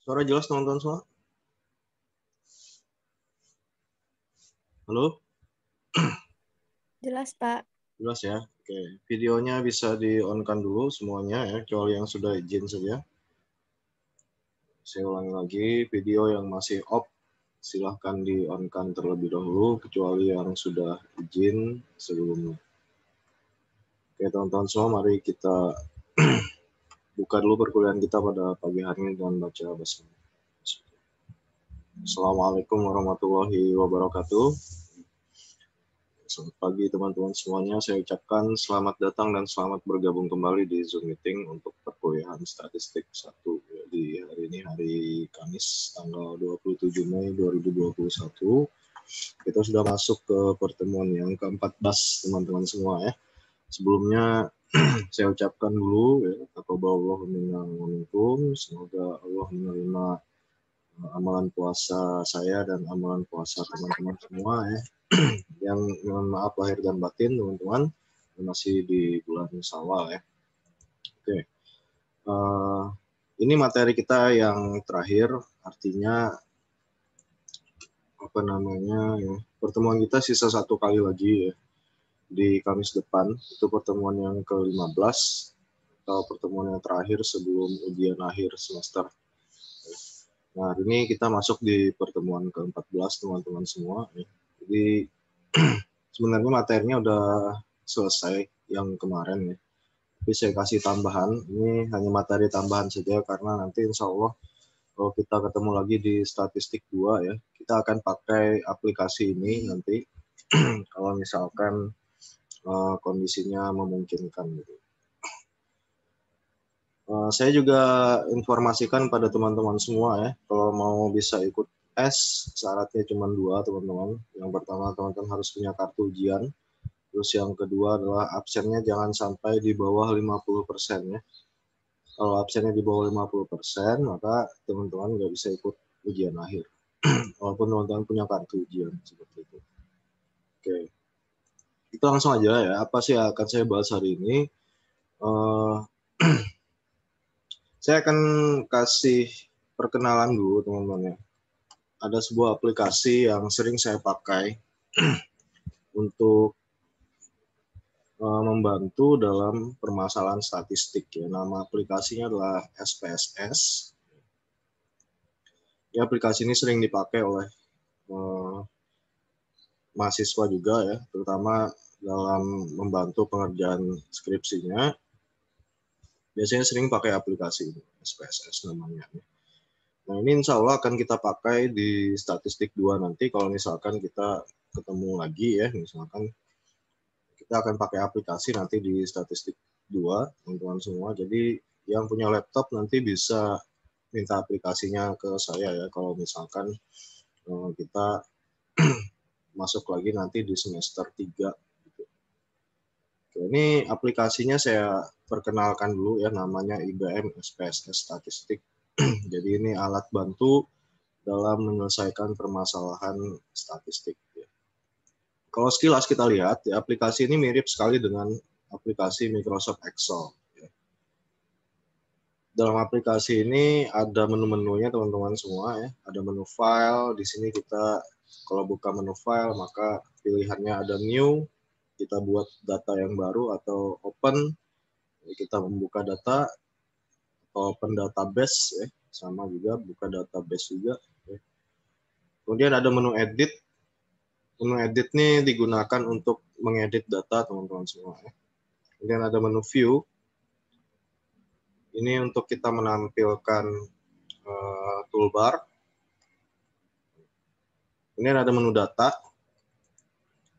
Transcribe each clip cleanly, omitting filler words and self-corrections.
Suara jelas teman-teman semua? Halo? Jelas, Pak. Jelas ya? Oke. Videonya bisa di-on-kan dulu semuanya ya, kecuali yang sudah izin saja. Saya ulangi lagi, video yang masih off silahkan di-on-kan terlebih dahulu, kecuali yang sudah izin sebelumnya. Oke teman-teman semua, mari kita buka dulu perkuliahan kita pada pagi hari ini dengan baca basmalah. Assalamualaikum warahmatullahi wabarakatuh. Selamat pagi teman-teman semuanya, saya ucapkan selamat datang dan selamat bergabung kembali di Zoom meeting untuk perkuliahan statistik 1 di hari ini, hari Kamis tanggal 27 Mei 2021. Kita sudah masuk ke pertemuan yang ke-14 teman-teman semua ya. Sebelumnya saya ucapkan dulu ya, taqabbalallahu minna wa minkum, semoga Allah menerima amalan puasa saya dan amalan puasa teman-teman semua ya. Yang mohon maaf lahir dan batin teman-teman, masih di bulan Syawal ya. Oke. Ini materi kita yang terakhir, artinya apa namanya ya, pertemuan kita sisa 1 kali lagi ya di Kamis depan, itu pertemuan yang ke-15 atau pertemuan yang terakhir sebelum ujian akhir semester. Nah, hari ini kita masuk di pertemuan ke-14 teman-teman semua ya. Jadi sebenarnya materinya udah selesai yang kemarin ya. Tapi saya kasih tambahan, ini hanya materi tambahan saja karena nanti insya Allah kalau kita ketemu lagi di statistik 2 ya, kita akan pakai aplikasi ini nanti kalau misalkan kondisinya memungkinkan gitu. Saya juga informasikan pada teman-teman semua ya, kalau mau bisa ikut tes syaratnya cuma 2 teman-teman. Yang pertama teman-teman harus punya kartu ujian. Terus yang kedua adalah absennya jangan sampai di bawah 50% ya. Kalau absennya di bawah 50%, maka teman-teman nggak bisa ikut ujian akhir. Walaupun teman-teman punya kartu ujian, seperti itu. Oke. Kita langsung aja ya, apa sih yang akan saya bahas hari ini. Saya akan kasih perkenalan dulu teman-teman ya. Ada sebuah aplikasi yang sering saya pakai untuk membantu dalam permasalahan statistik ya. Nama aplikasinya adalah SPSS. Ya, aplikasi ini sering dipakai oleh mahasiswa juga ya, terutama dalam membantu pengerjaan skripsinya. Biasanya sering pakai aplikasi ini, SPSS namanya. Nah, ini insya Allah akan kita pakai di statistik 2 nanti kalau misalkan kita ketemu lagi ya, misalkan kita akan pakai aplikasi nanti di statistik 2, teman-teman semua. Jadi yang punya laptop nanti bisa minta aplikasinya ke saya ya, kalau misalkan kita masuk lagi nanti di semester 3. Oke, ini aplikasinya saya perkenalkan dulu ya, namanya IBM SPSS Statistik. Jadi ini alat bantu dalam menyelesaikan permasalahan statistik. Kalau sekilas kita lihat, ya, aplikasi ini mirip sekali dengan aplikasi Microsoft Excel. Dalam aplikasi ini ada menu-menunya teman-teman semua ya. Ada menu file, di sini kita kalau buka menu file maka pilihannya ada new, kita buat data yang baru, atau open, kita membuka data, atau open database ya, sama juga buka database juga ya. Kemudian ada menu edit. Menu edit ini digunakan untuk mengedit data teman-teman semua ya. Kemudian ada menu view. Ini untuk kita menampilkan toolbar. Kemudian ada menu data.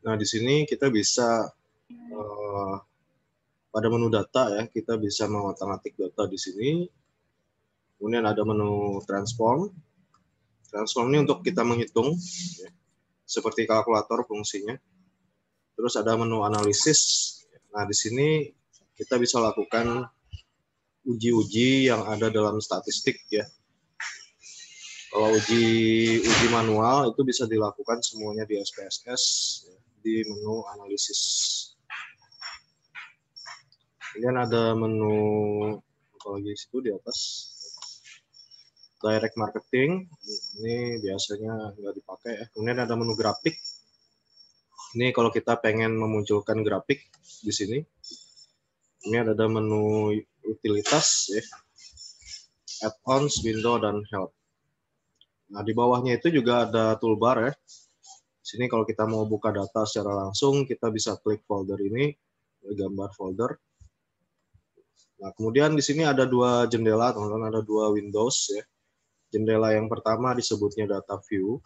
Nah, di sini kita bisa pada menu data ya, kita bisa mengotak-atik data di sini. Kemudian ada menu transform. Transform ini untuk kita menghitung ya, seperti kalkulator fungsinya. Terus ada menu analisis. Nah, di sini kita bisa lakukan uji-uji yang ada dalam statistik ya. Kalau uji manual itu bisa dilakukan semuanya di SPSS ya, di menu analisis. Kemudian ada menu apa lagi di situ di atas. direct marketing, ini biasanya nggak dipakai ya. Kemudian ada menu grafik. Ini kalau kita pengen memunculkan grafik di sini. Ini ada menu utilitas ya, add-ons, window, dan help. Nah, di bawahnya itu juga ada toolbar ya. Di sini kalau kita mau buka data secara langsung, kita bisa klik folder ini, gambar folder. Nah, kemudian di sini ada dua jendela, teman-teman, ada dua Windows ya. Jendela yang pertama disebutnya data view.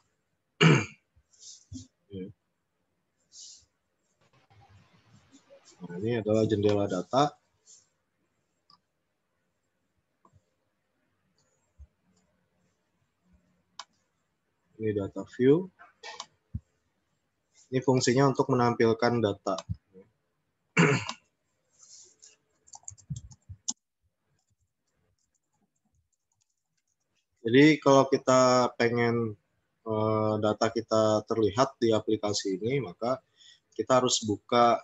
Nah, ini adalah jendela data. Ini data view. Ini fungsinya untuk menampilkan data. Jadi kalau kita pengen data kita terlihat di aplikasi ini, maka kita harus buka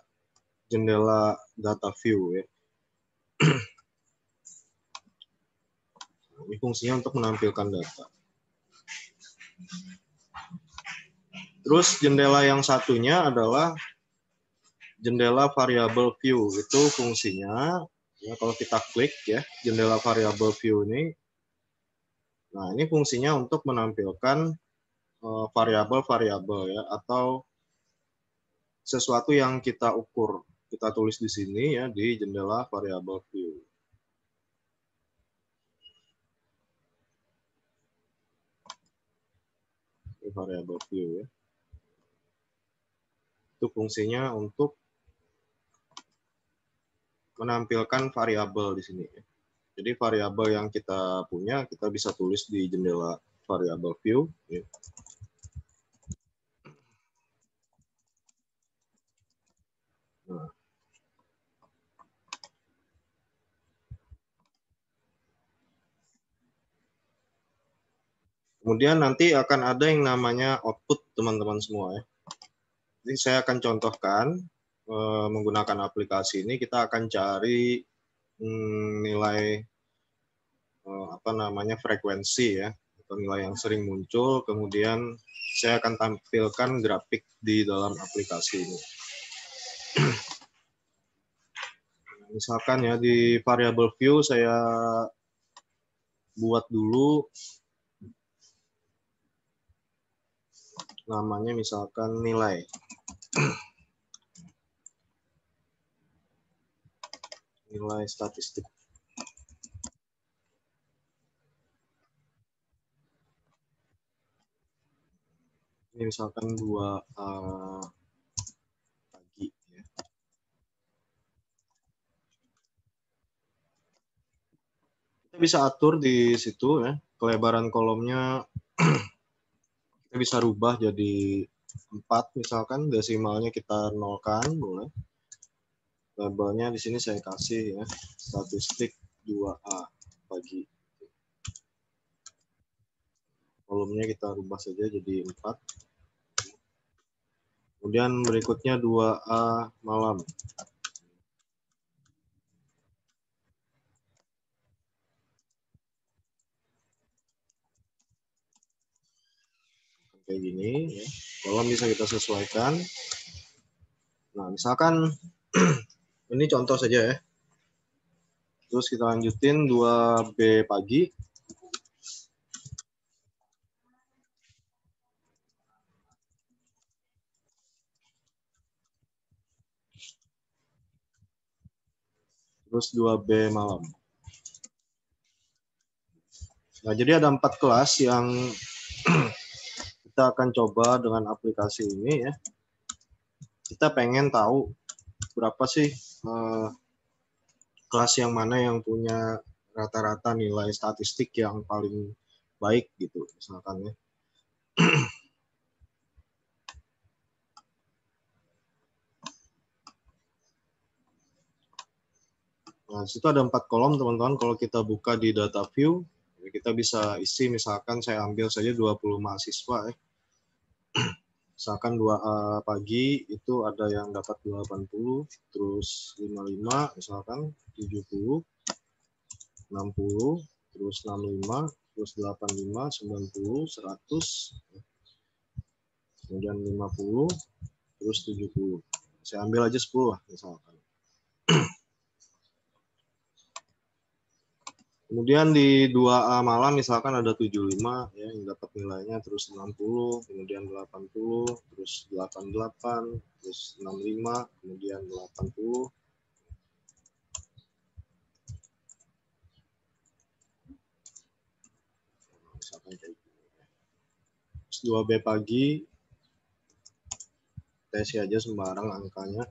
jendela data view ya. Ini fungsinya untuk menampilkan data. Terus jendela yang satunya adalah jendela variable view. Itu fungsinya ya, kalau kita klik ya jendela variable view ini. Nah, ini fungsinya untuk menampilkan variabel-variabel ya, atau sesuatu yang kita ukur. Kita tulis di sini ya di jendela variable view. Ini variable view ya. Itu fungsinya untuk menampilkan variabel di sini. Jadi variabel yang kita punya kita bisa tulis di jendela variable view. Ya. Nah. Kemudian nanti akan ada yang namanya output teman-teman semua ya. Jadi saya akan contohkan menggunakan aplikasi ini kita akan cari nilai apa namanya frekuensi ya, atau nilai yang sering muncul, kemudian saya akan tampilkan grafik di dalam aplikasi ini. Misalkan ya di variable view saya buat dulu namanya misalkan nilai. Nilai statistik. Ini misalkan 2 pagi. Ya. Kita bisa atur di situ ya, kelebaran kolomnya kita bisa rubah jadi 4 misalkan, desimalnya kita nolkan boleh. Labelnya di sini saya kasih ya, statistik 2A pagi. Kolomnya kita rubah saja jadi 4. Kemudian berikutnya 2A malam. Kayak gini ya. Kolom bisa kita sesuaikan. Nah, misalkan ini contoh saja ya. Terus kita lanjutin 2B pagi. Terus 2B malam. Nah, jadi ada 4 kelas yang kita akan coba dengan aplikasi ini ya. Kita pengen tahu berapa sih kelas yang mana yang punya rata-rata nilai statistik yang paling baik gitu misalkan ya. Nah, situ ada 4 kolom teman-teman. Kalau kita buka di data view, kita bisa isi misalkan saya ambil saja 20 mahasiswa ya. Misalkan 2A pagi itu ada yang dapat 80, terus 55 misalkan 70, 60, terus 65, terus 85, 90, 100, kemudian 50, terus 70. Saya ambil aja 10 lah misalkan. Kemudian di 2A malam misalkan ada 75 ya yang dapat nilainya, terus 60, kemudian 80, terus 88, terus 65, kemudian 80. Misalkan kayak gini. Terus 2B pagi, tes aja sembarang angkanya.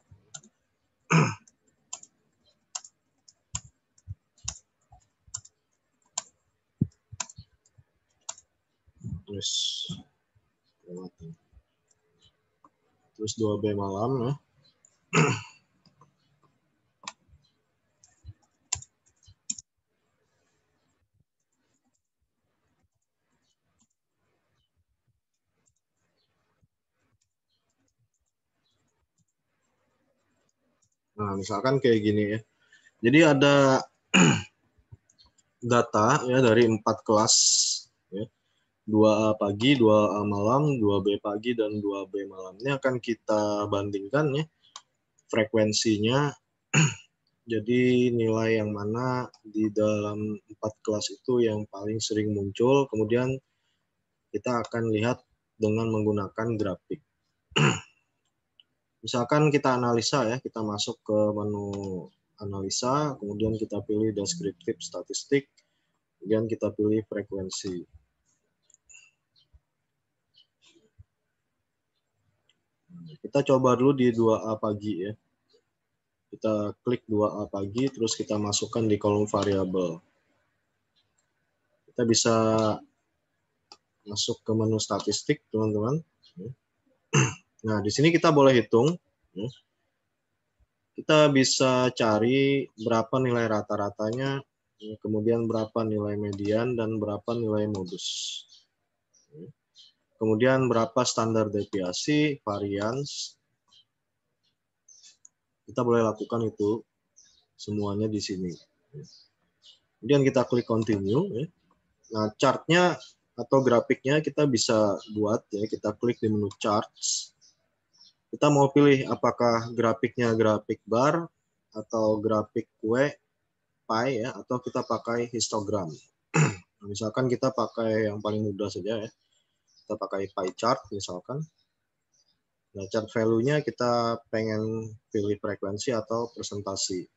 Terus 2B malam ya. Nah, misalkan kayak gini ya. Jadi ada data ya dari 4 kelas ya. 2A pagi, 2A malam, 2B pagi, dan 2B malam. Ini akan kita bandingkan ya frekuensinya. Jadi nilai yang mana di dalam 4 kelas itu yang paling sering muncul, kemudian kita akan lihat dengan menggunakan grafik. Misalkan kita analisa ya, kita masuk ke menu analisa, kemudian kita pilih deskriptif statistik, kemudian kita pilih frekuensi. Kita coba dulu di 2A pagi ya. Kita klik 2A pagi, terus kita masukkan di kolom variabel. Kita bisa masuk ke menu statistik, teman-teman. Nah, di sini kita boleh hitung. Kita bisa cari berapa nilai rata-ratanya, kemudian berapa nilai median, dan berapa nilai modus. Kemudian berapa standar deviasi, varians. Kita boleh lakukan itu semuanya di sini. Kemudian kita klik continue. Nah, chartnya atau grafiknya kita bisa buat ya. Kita klik di menu charts. Kita mau pilih apakah grafiknya grafik bar atau grafik kue, pie ya, atau kita pakai histogram. Nah, misalkan kita pakai yang paling mudah saja ya. Kita pakai pie chart misalkan. Nah, chart value-nya kita pengen pilih frekuensi atau presentasi.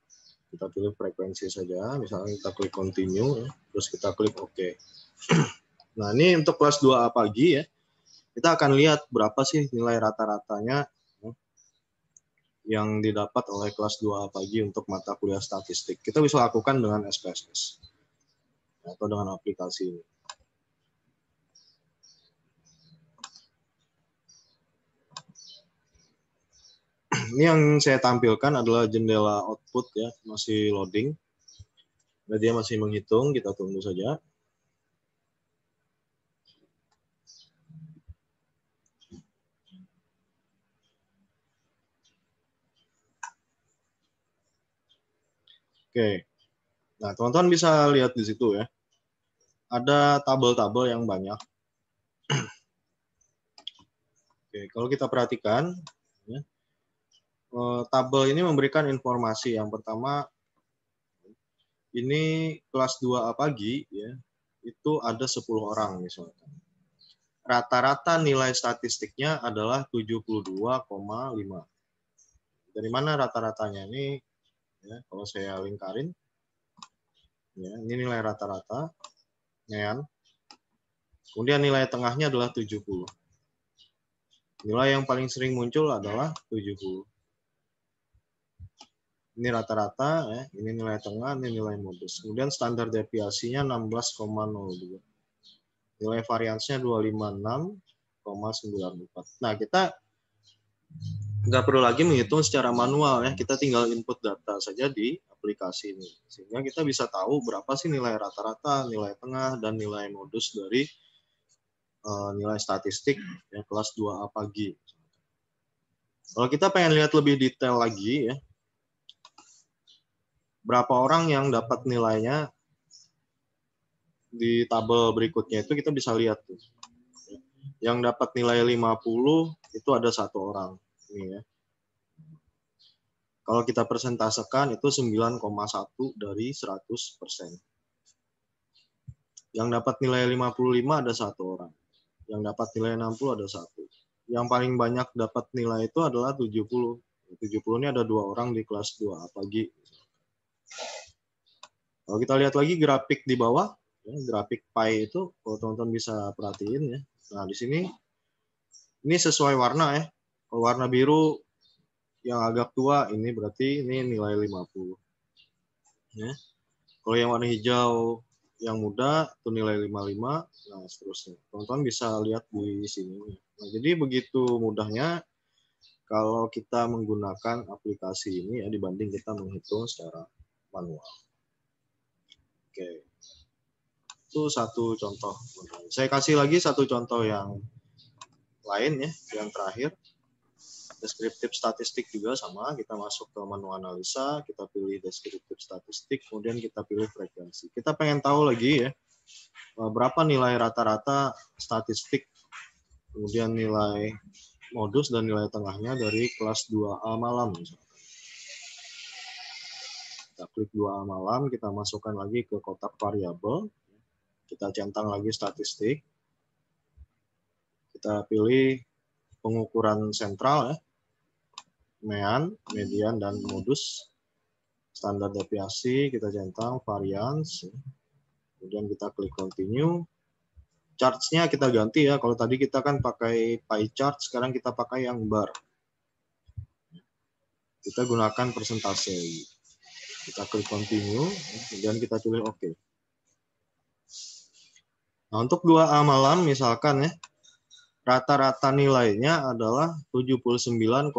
Kita pilih frekuensi saja, misalnya kita klik continue, terus kita klik OK. Nah, ini untuk kelas 2A pagi ya. Kita akan lihat berapa sih nilai rata-ratanya yang didapat oleh kelas 2A pagi untuk mata kuliah statistik. Kita bisa lakukan dengan SPSS atau dengan aplikasi ini. Ini yang saya tampilkan adalah jendela output ya, masih loading. Nah, dia masih menghitung, kita tunggu saja. Oke. Nah, teman-teman bisa lihat di situ ya. Ada tabel-tabel yang banyak. Oke, kalau kita perhatikan, ya, tabel ini memberikan informasi. Yang pertama, ini kelas 2A pagi, ya, itu ada 10 orang misalkan. Rata-rata nilai statistiknya adalah 72,5. Dari mana rata-ratanya ini? Ya, kalau saya lingkarin, ya, ini nilai rata-rata. Ya. Kemudian nilai tengahnya adalah 70. Nilai yang paling sering muncul adalah 70. Ini rata-rata, ya. Ini nilai tengah, ini nilai modus. Kemudian standar deviasinya 16,02. Nilai variansnya 256,94. Nah, kita nggak perlu lagi menghitung secara manual ya. Kita tinggal input data saja di aplikasi ini. Sehingga kita bisa tahu berapa sih nilai rata-rata, nilai tengah, dan nilai modus dari nilai statistik ya, kelas 2A pagi. Kalau kita pengen lihat lebih detail lagi ya, berapa orang yang dapat nilainya di tabel berikutnya itu kita bisa lihat tuh. Yang dapat nilai 50 itu ada 1 orang. Ini ya. Kalau kita persentasekan itu 9,1 dari 100%. Yang dapat nilai 55 ada 1 orang. Yang dapat nilai 60 ada 1. Yang paling banyak dapat nilai itu adalah 70. 70 ini ada 2 orang di kelas 2A pagi. Kalau kita lihat lagi grafik di bawah, ya, grafik pie itu, kalau teman-teman bisa perhatiin ya. Nah, di sini ini sesuai warna ya. Kalau warna biru yang agak tua ini berarti ini nilai 50. Ya. Kalau yang warna hijau yang muda itu nilai 55, nah seterusnya. Teman-teman bisa lihat di sini. Nah, jadi begitu mudahnya kalau kita menggunakan aplikasi ini ya dibanding kita menghitung secara manual. Oke. Itu satu contoh. Saya kasih lagi satu contoh yang lain ya, yang terakhir. Deskriptif statistik juga sama, kita masuk ke menu analisa, kita pilih deskriptif statistik, kemudian kita pilih frekuensi. Kita pengen tahu lagi ya, berapa nilai rata-rata statistik, kemudian nilai modus dan nilai tengahnya dari kelas 2A malam. Kita klik 2A malam, kita masukkan lagi ke kotak variabel, kita centang lagi statistik, kita pilih pengukuran sentral ya, mean, median, dan modus. Standar deviasi, kita centang variance, kemudian kita klik continue. Charts-nya kita ganti ya, kalau tadi kita kan pakai pie chart, sekarang kita pakai yang bar. Kita gunakan persentase. Kita klik continue, kemudian kita pilih OK. Nah, untuk 2A malam misalkan ya, rata-rata nilainya adalah 79,70.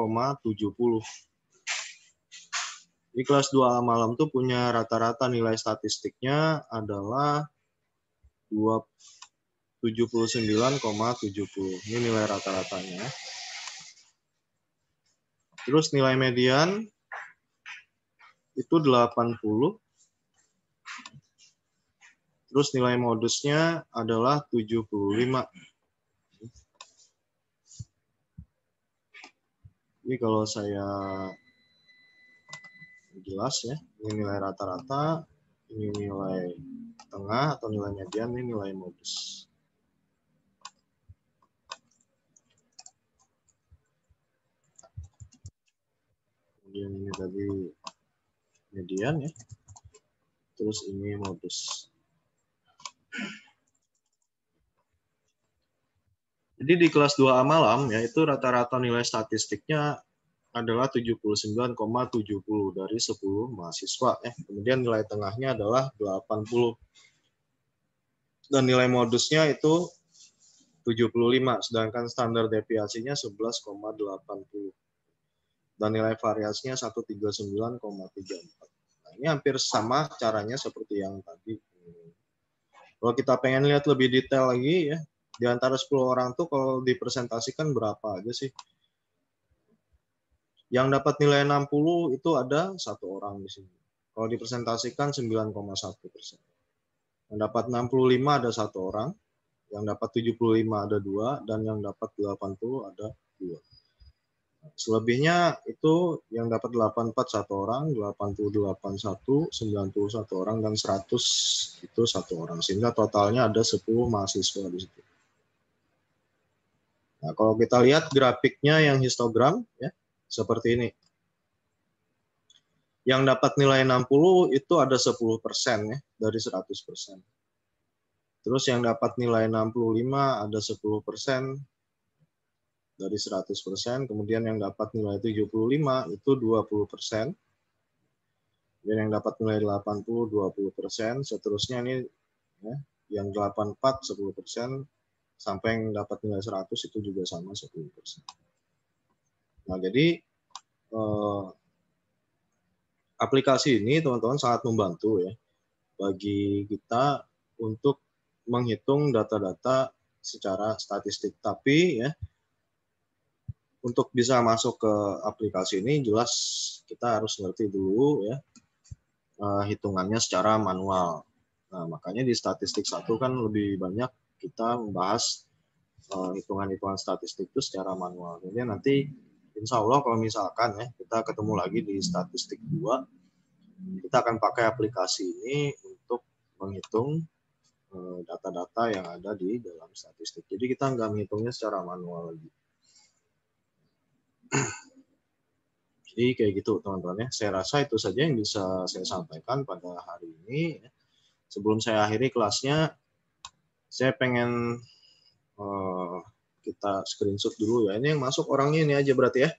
Di kelas 2A malam tuh punya rata-rata nilai statistiknya adalah 79,70. Ini nilai rata-ratanya. Terus nilai median itu 80. Terus nilai modusnya adalah 75. Ini kalau saya jelas ya, ini nilai rata-rata, ini nilai tengah atau nilai median, ini nilai modus. Kemudian ini tadi median ya, terus ini modus. Jadi di kelas 2A malam ya itu rata-rata nilai statistiknya adalah 79,70 dari 10 mahasiswa ya. Kemudian nilai tengahnya adalah 80. Dan nilai modusnya itu 75, sedangkan standar deviasinya 11,80. Dan nilai variasinya 139,34. Nah, ini hampir sama caranya seperti yang tadi. Kalau kita pengen lihat lebih detail lagi ya, di antara 10 orang tuh kalau dipresentasikan berapa aja sih? Yang dapat nilai 60 itu ada 1 orang di sini. Kalau dipresentasikan 9,1%. Yang dapat 65 ada 1 orang, yang dapat 75 ada 2, dan yang dapat 80 ada 2. Selebihnya itu yang dapat 84 1 orang, 88 1, 91 orang, dan 100 itu 1 orang. Sehingga totalnya ada 10 mahasiswa di situ. Nah, kalau kita lihat grafiknya yang histogram ya, seperti ini. Yang dapat nilai 60 itu ada 10% ya, dari 100%. Terus yang dapat nilai 65 ada 10% dari 100%. Kemudian yang dapat nilai 75 itu 20%. Dan yang dapat nilai 80 20%. Seterusnya ini ya, yang 84 10%. Sampai yang dapat nilai 100 itu juga sama 10%. Nah, jadi aplikasi ini teman-teman sangat membantu ya bagi kita untuk menghitung data-data secara statistik. Tapi ya untuk bisa masuk ke aplikasi ini jelas kita harus ngerti dulu ya hitungannya secara manual. Nah, makanya di statistik 1 kan lebih banyak kita membahas hitungan-hitungan statistik itu secara manual. Jadi nanti insya Allah kalau misalkan ya kita ketemu lagi di statistik 2, kita akan pakai aplikasi ini untuk menghitung data-data yang ada di dalam statistik. Jadi kita nggak menghitungnya secara manual lagi. Jadi kayak gitu teman-teman ya. Saya rasa itu saja yang bisa saya sampaikan pada hari ini. Sebelum saya akhiri kelasnya, saya pengen kita screenshot dulu ya. Ini yang masuk orangnya ini aja berarti ya.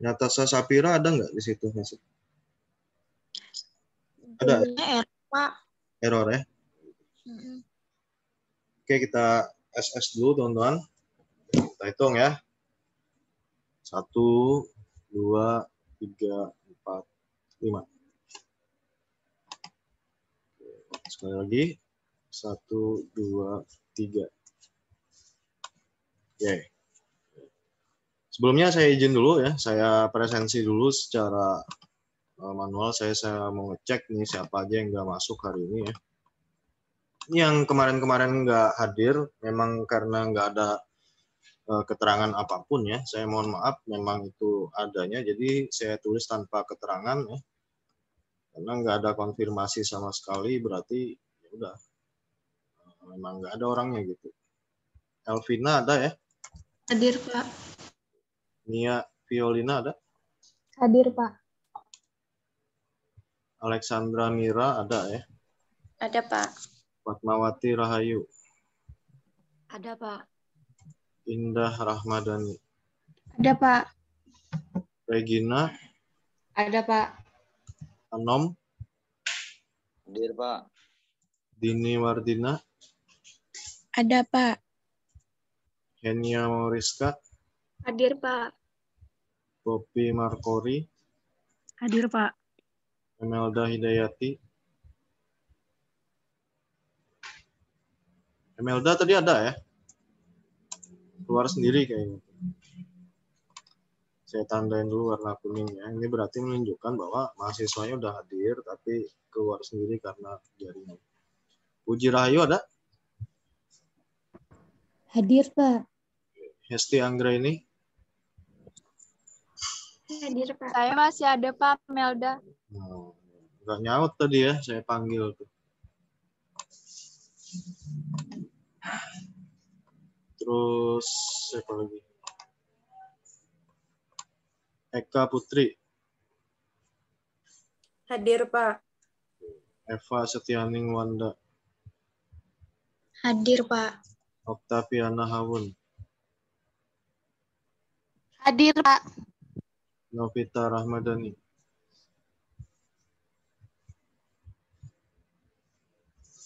Natasha Sapira ada nggak di situ masuk? Ada error, Pak. Error ya. Oke, kita SS dulu teman-teman. Kita hitung ya. 1, 2, 3, 4, 5. Sekali lagi. 1, 2, 3. Oke. Sebelumnya saya izin dulu ya. Saya presensi dulu secara manual. Saya mau ngecek nih siapa aja yang nggak masuk hari ini ya. Yang kemarin-kemarin nggak hadir, memang karena nggak ada keterangan apapun ya. Saya mohon maaf, memang itu adanya. Jadi saya tulis tanpa keterangan ya. Karena nggak ada konfirmasi sama sekali, berarti ya udah memang nggak ada orangnya gitu. Elvina ada ya? Hadir, Pak. Nia Violina ada? Hadir, Pak. Alexandra Mira ada ya? Ada, Pak. Fatmawati Rahayu. Ada, Pak. Indah Rahmadani. Ada, Pak. Regina. Ada, Pak. Anom. Hadir, Pak. Dini Wardina. Ada, Pak. Henia Mauriska. Hadir, Pak. Poppy Markori. Hadir, Pak. Emelda Hidayati. Emelda tadi ada ya? Keluar sendiri kayaknya. Saya tandain dulu warna kuningnya. Ini berarti menunjukkan bahwa mahasiswanya udah hadir, tapi keluar sendiri karena jaringan. Puji Rahayu ada? Hadir, Pak. Hesti Anggraini? Hadir, Pak. Saya masih ada, Pak, Melda. Oh, nggak nyaut tadi ya, saya panggil tuh. Terus siapa lagi? Eka Putri. Hadir, Pak. Eva Setianing Wanda. Hadir, Pak. Oktaviana Hawun. Hadir, Pak. Novita Rahmadani.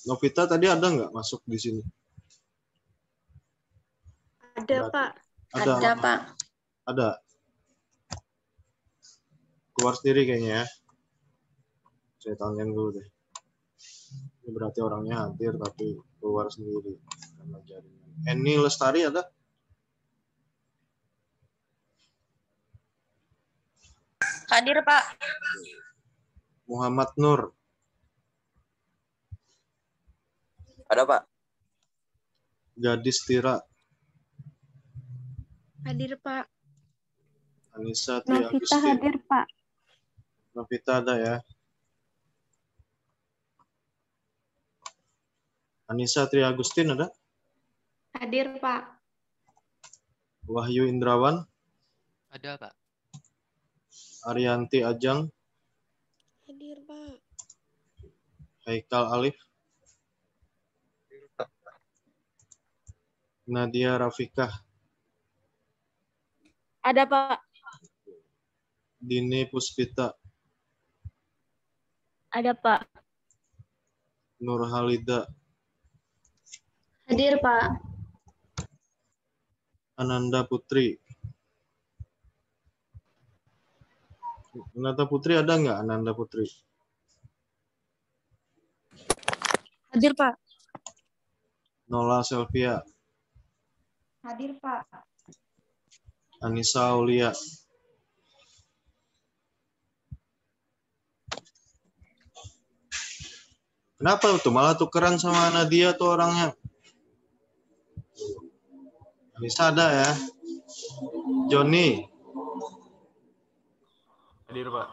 Novita tadi ada nggak masuk di sini? Ada, Pak. Ada, Pak. Ada. Keluar sendiri kayaknya ya. Saya tanyain dulu deh. Ini berarti orangnya hadir tapi keluar sendiri karena jaringan. Eni Lestari ada? Hadir, Pak. Muhammad Nur. Ada, Pak. Gadis Tira. Hadir, Pak. Anissa Novita Triagustin. hadir, Pak. Novita ada ya. Anissa Triagustin ada? Hadir, Pak. Wahyu Indrawan. Ada, Pak. Arianti Ajang. Hadir, Pak. Haikal Alif. Nadia Rafikah. Ada, Pak. Dini Puspita. Ada, Pak. Nur Halida. Hadir, Pak. Ananda Putri. Ananda Putri ada nggak Ananda Putri? Hadir, Pak. Nola Selvia. Hadir, Pak. Anissa Aulia. Kenapa tuh malah tukeran sama Nadia tuh orangnya? Bisa ada ya. Joni. Hadir, Pak.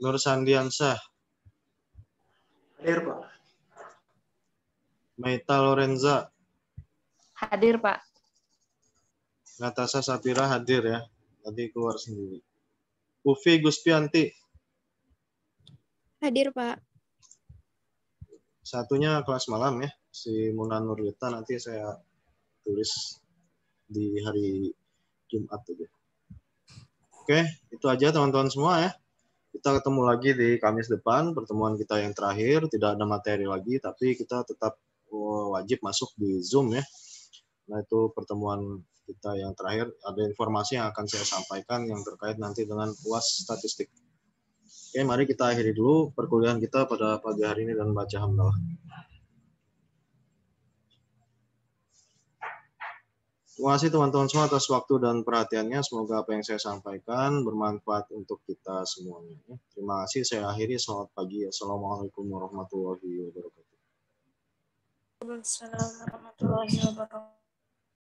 Nur Sandiansah. Hadir, Pak. Maita Lorenza. Hadir, Pak. Natasha Sapira hadir ya. Tadi keluar sendiri. Ufi Guspianti. Hadir, Pak. Satunya kelas malam ya. Si Muna Nurlita nanti saya tulis di hari Jumat aja. Oke, itu aja teman-teman semua ya. Kita ketemu lagi di Kamis depan, pertemuan kita yang terakhir. Tidak ada materi lagi, tapi kita tetap wajib masuk di Zoom ya. Nah, itu pertemuan kita yang terakhir. Ada informasi yang akan saya sampaikan yang terkait nanti dengan UAS statistik. Oke, mari kita akhiri dulu perkuliahan kita pada pagi hari ini dan baca hamdalah. Terima kasih teman-teman semua atas waktu dan perhatiannya. Semoga apa yang saya sampaikan bermanfaat untuk kita semuanya. Terima kasih. Saya akhiri. Selamat pagi. Assalamualaikum warahmatullahi wabarakatuh. Waalaikumsalam warahmatullahi wabarakatuh.